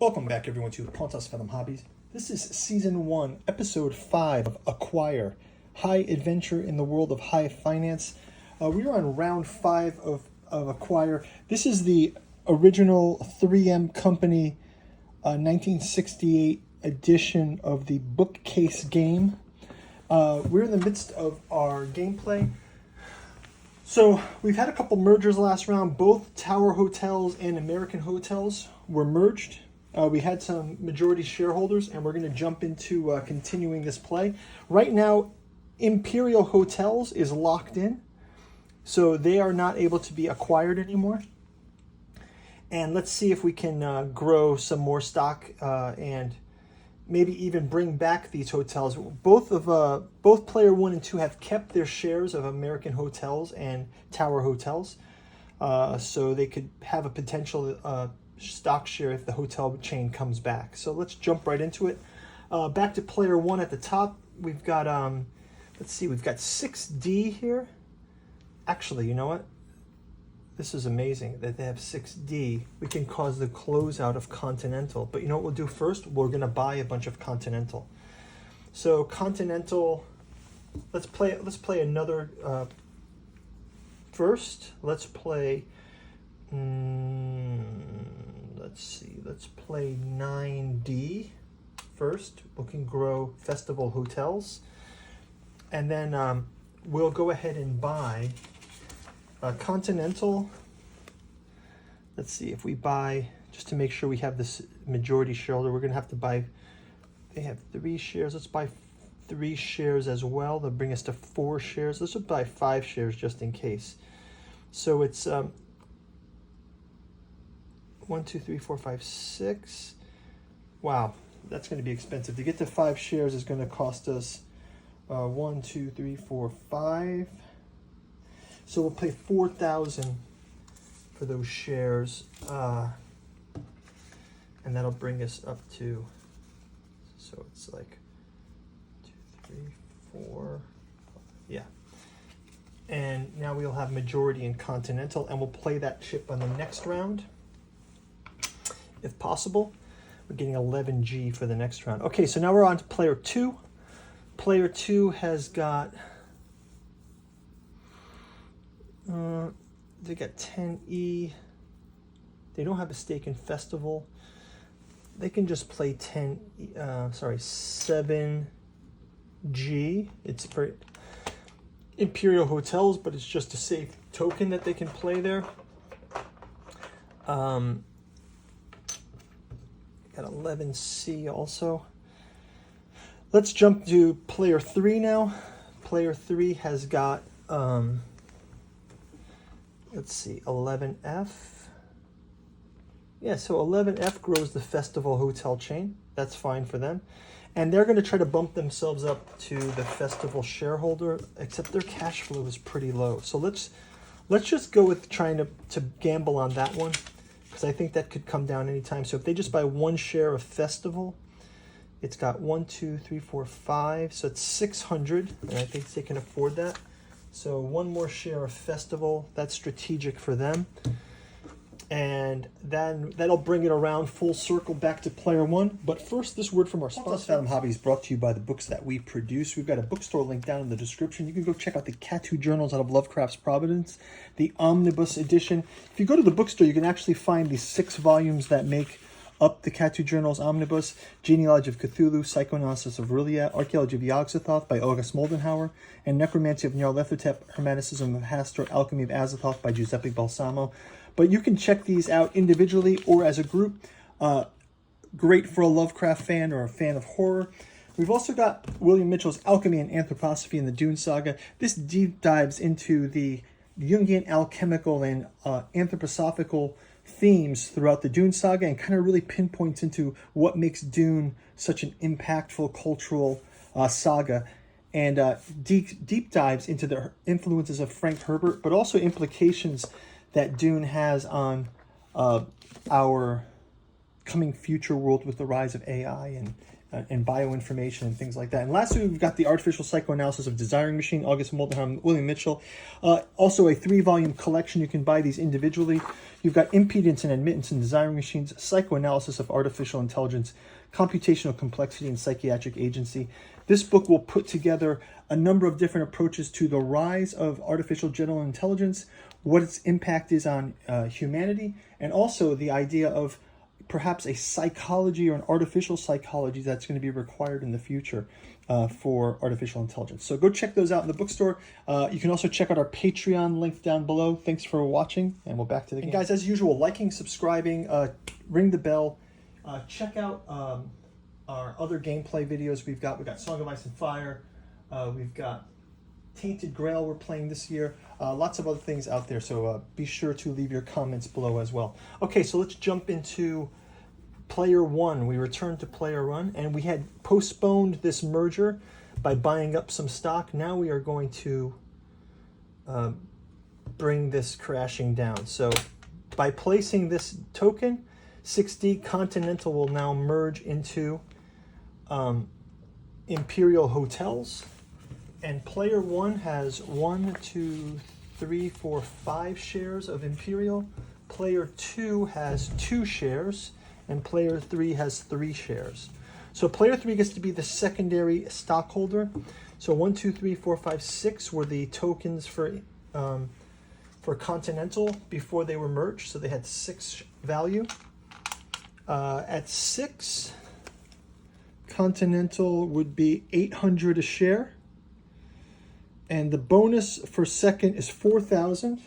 Welcome back, everyone, to Pontos, Fathom, Hobbies. This is Season 1, Episode 5 of Acquire, High Adventure in the World of High Finance. We are on Round 5 of Acquire. This is the original 3M Company 1968 edition of the bookcase game. We're in the midst of our gameplay. So we've had a couple mergers last round. Both Tower Hotels and American Hotels were merged. We had some majority shareholders, and we're going to jump into continuing this play. Right now, Imperial Hotels is locked in, so they are not able to be acquired anymore. And let's see if we can grow some more stock and maybe even bring back these hotels. Both player 1 and 2 have kept their shares of American Hotels and Tower Hotels, so they could have a potential stock share if the hotel chain comes back. So let's jump right into it. Back to player 1 at the top. We've got we've got 6D here. Actually, you know what? This is amazing that they have 6D. We can cause the closeout of Continental. But you know what we'll do first? We're going to buy a bunch of Continental. So Continental, let's play another first. Let's play let's play 9D first. We can grow Festival Hotels. And then we'll go ahead and buy Continental. Let's see if we buy, just to make sure we have this majority shareholder, we're going to have to buy, they have 3 shares. Let's buy 3 shares as well. They'll bring us to 4 shares. Let's just buy 5 shares just in case. So it's 1, 2, 3, 4, 5, 6. Wow, that's going to be expensive. To get to 5 shares is going to cost us 1, 2, 3, 4, 5. So we'll pay 4,000 for those shares, and that'll bring us up to, so it's like 2, 3, 4, yeah. And now we'll have majority in Continental, and we'll play that chip on the next round, if possible. We're getting 11G for the next round. Okay, so now we're on to player 2. Player 2 has got, they got 10E. They don't have a stake in Festival. They can just play 7G. It's for Imperial Hotels, but it's just a safe token that they can play there. Got 11C also. Let's jump to player 3 now. Player 3 has got, let's see, 11F. Yeah, so 11F grows the Festival Hotel chain. That's fine for them. And they're going to try to bump themselves up to the Festival shareholder, except their cash flow is pretty low. So let's just go with trying to gamble on that one, because I think that could come down anytime. So if they just buy 1 share of Festival, it's got 1, 2, 3, 4, 5. So it's 600, and I think they can afford that. So 1 more share of Festival. That's strategic for them. And then that'll bring it around full circle back to player 1. But first, this word from our sponsor. Fathom Hobbies, brought to you by the books that we produce. We've got a bookstore link down in the description. You can go check out the Catu Journals out of Lovecraft's Providence, the Omnibus edition. If you go to the bookstore, you can actually find the 6 volumes that make up the Catu Journals Omnibus: Genealogy of Cthulhu, Psychoanalysis of Rillia, Archaeology of Yog-Sothoth by August Moldenhauer, and Necromancy of Nyarlathotep, Hermeticism of Hastur, Alchemy of Azathoth by Giuseppe Balsamo. But you can check these out individually or as a group. Great for a Lovecraft fan or a fan of horror. We've also got William Mitchell's Alchemy and Anthroposophy in the Dune Saga. This deep dives into the Jungian alchemical and anthroposophical themes throughout the Dune Saga, and kind of really pinpoints into what makes Dune such an impactful cultural saga, and deep dives into the influences of Frank Herbert, but also implications that Dune has on our coming future world with the rise of AI and bioinformation and things like that. And lastly, we've got the Artificial Psychoanalysis of Desiring Machine, August Moldenham, William Mitchell. Also a 3-volume collection. You can buy these individually. You've got Impedance and Admittance in Desiring Machines, Psychoanalysis of Artificial Intelligence, Computational Complexity and Psychiatric Agency. This book will put together a number of different approaches to the rise of artificial general intelligence, what its impact is on humanity, and also the idea of perhaps a psychology or an artificial psychology that's going to be required in the future for artificial intelligence. So go check those out in the bookstore. You can also check out our Patreon link down below. Thanks for watching, and we're back to the game. And guys, as usual, liking, subscribing, ring the bell. Check out our other gameplay videos. We've got Song of Ice and Fire. We've got Tainted Grail we're playing this year. Lots of other things out there, so be sure to leave your comments below as well. Okay, so let's jump into Player 1. We returned to Player 1, and we had postponed this merger by buying up some stock. Now we are going to bring this crashing down. So by placing this token, 6D Continental will now merge into Imperial Hotels. And Player 1 has 1, 2, 3, 4, 5 shares of Imperial. Player 2 has 2 shares, and Player 3 has 3 shares. So Player 3 gets to be the secondary stockholder. So 1, 2, 3, 4, 5, 6 were the tokens for Continental before they were merged. So they had 6 value. At 6, Continental would be 800 a share. And the bonus for second is 4,000.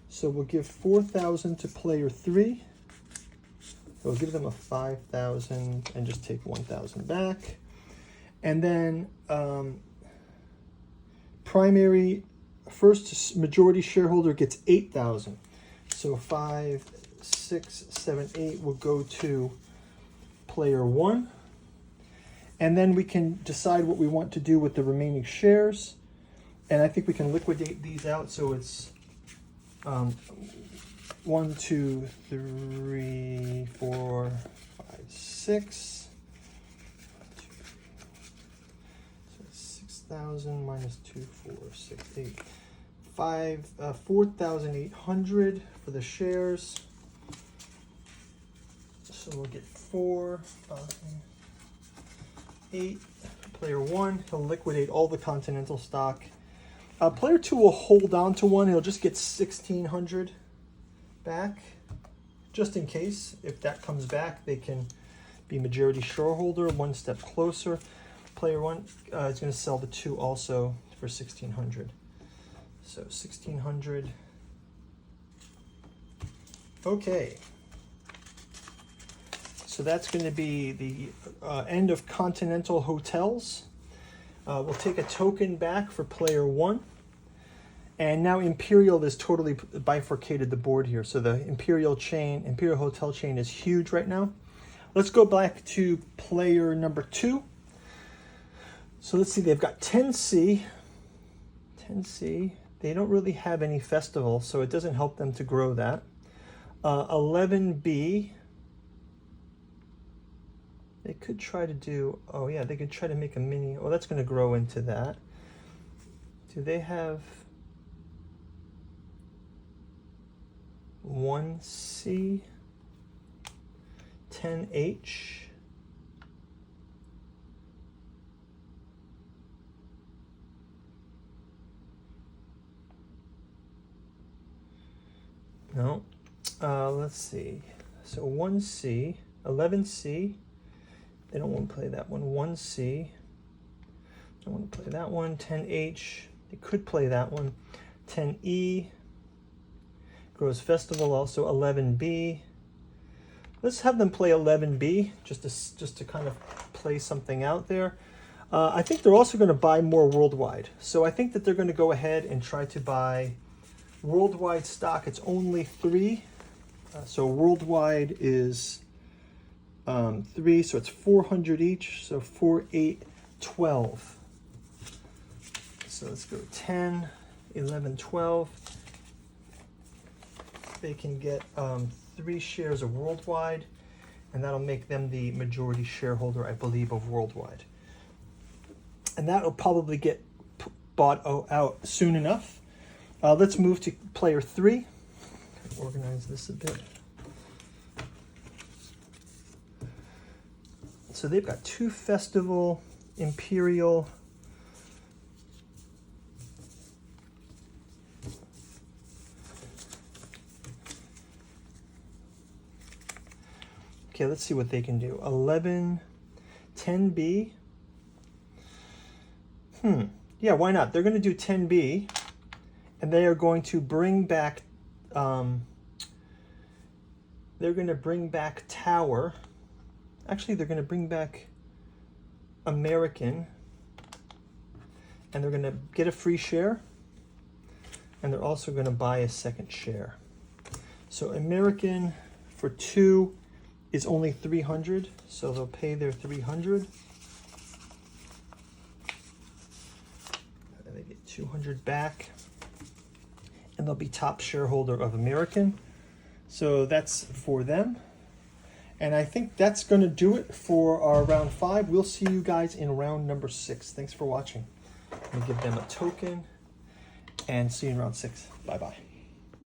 So we'll give 4,000 to Player 3. We'll give them a 5,000 and just take 1,000 back. And then primary first majority shareholder gets 8,000. So 5, 6, 7, 8 will go to Player 1. And then we can decide what we want to do with the remaining shares. And I think we can liquidate these out, so it's 1, 2, 3, 4, 5, 6. So 6,000 minus 2, 4, 6, 8. 4,800 for the shares. So we'll get 4, 5, 8. Player 1, he'll liquidate all the Continental stock. Player 2 will hold on to 1. He'll just get 1,600 back, just in case. If that comes back, they can be majority shareholder, one step closer. Player 1 is going to sell the 2 also for 1,600. So 1,600. Okay. So that's going to be the end of Continental Hotels. We'll take a token back for Player 1. And now Imperial has totally bifurcated the board here. So the Imperial Hotel chain is huge right now. Let's go back to player number 2. So let's see, they've got 10C. 10C. They don't really have any festival, so it doesn't help them to grow that. 11B. They could try to do, oh yeah, they could try to make a mini, oh, that's going to grow into that. Do they have 1C, 10H? No. Let's see. So 1C, 11C. They don't want to play that one. 1C. Don't want to play that one. 10H. They could play that one. 10E. Grows Festival also. 11B. Let's have them play 11B just to kind of play something out there. I think they're also going to buy more worldwide. So I think that they're going to go ahead and try to buy worldwide stock. It's only 3. So worldwide is 3, so it's 400 each, so 4, 8, 12. So let's go 10, 11, 12. They can get 3 shares of worldwide. and that'll make them the majority shareholder, I believe, of Worldwide. And that'll probably get bought out soon enough. Let's move to player 3. Organize this a bit. So they've got 2 Festival, Imperial, okay, let's see what they can do. 11, 10B. Yeah, why not? They're going to do 10B, and they are going to bring back, they're going to bring back Tower. Actually, they're going to bring back American, and they're going to get a free share, and they're also going to buy a second share. So American for 2 is only 300, so they'll pay their 300. And they get 200 back, and they'll be top shareholder of American. So that's for them. And I think that's going to do it for our round 5. We'll see you guys in round number 6. Thanks for watching. I'm going to give them a token and see you in round 6. Bye-bye.